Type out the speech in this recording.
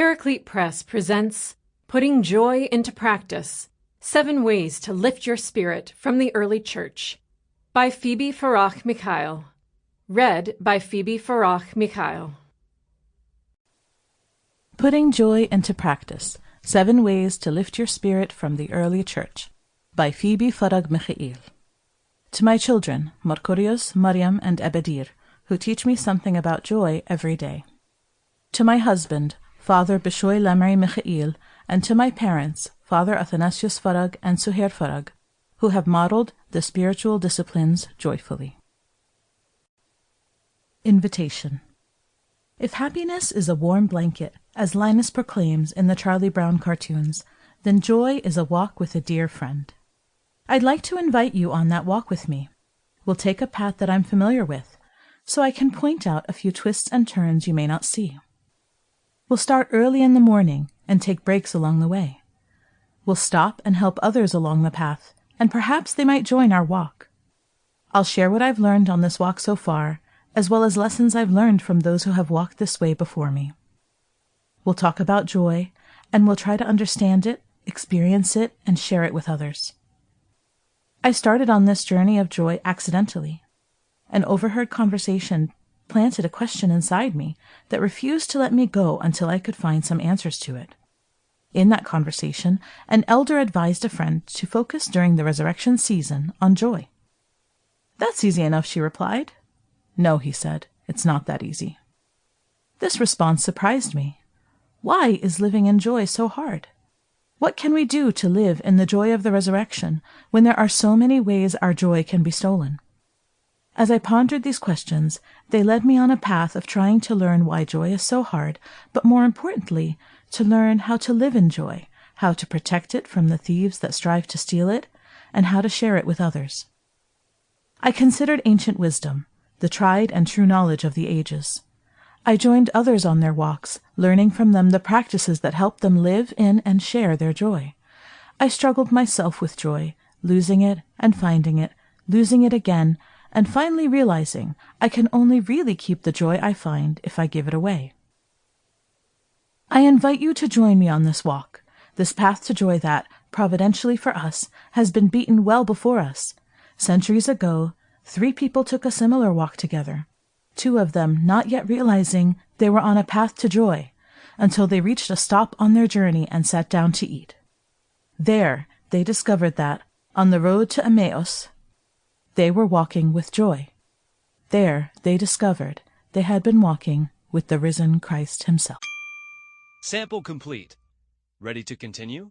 Paraclete Press presents Putting Joy into Practice, 7 Ways to Lift Your Spirit from the Early Church, by Phoebe Farag Mikhail. Read by Phoebe Farag Mikhail. Putting Joy into Practice, 7 Ways to Lift Your Spirit from the Early Church, by Phoebe Farag Mikhail. To my children, Mercurius, Mariam, and Ebedir, who teach me something about joy every day. To my husband, Father Bishoy Lamari Mikhail, and to my parents, Father Athanasius Farag and Suhair Farag, who have modeled the spiritual disciplines joyfully. Invitation. If happiness is a warm blanket, as Linus proclaims in the Charlie Brown cartoons, then joy is a walk with a dear friend. I'd like to invite you on that walk with me. We'll take a path that I'm familiar with, so I can point out a few twists and turns you may not see. We'll start early in the morning and take breaks along the way. We'll stop and help others along the path, and perhaps they might join our walk. I'll share what I've learned on this walk so far, as well as lessons I've learned from those who have walked this way before me. We'll talk about joy, and we'll try to understand it, experience it, and share it with others. I started on this journey of joy accidentally. An overheard conversation planted a question inside me that refused to let me go until I could find some answers to it. In that conversation, an elder advised a friend to focus during the resurrection season on joy. "That's easy enough," she replied. "No," he said, "it's not that easy." This response surprised me. Why is living in joy so hard? What can we do to live in the joy of the resurrection when there are so many ways our joy can be stolen? As I pondered these questions, they led me on a path of trying to learn why joy is so hard, but more importantly, to learn how to live in joy, how to protect it from the thieves that strive to steal it, and how to share it with others. I considered ancient wisdom, the tried and true knowledge of the ages. I joined others on their walks, learning from them the practices that help them live in and share their joy. I struggled myself with joy, losing it and finding it, losing it again, and finally realizing I can only really keep the joy I find if I give it away. I invite you to join me on this walk, this path to joy that, providentially for us, has been beaten well before us. Centuries ago, 3 people took a similar walk together, 2 of them not yet realizing they were on a path to joy, until they reached a stop on their journey and sat down to eat. There, they discovered that, on the road to Emmaus, they were walking with joy. There, they discovered they had been walking with the risen Christ himself. Sample complete. Ready to continue?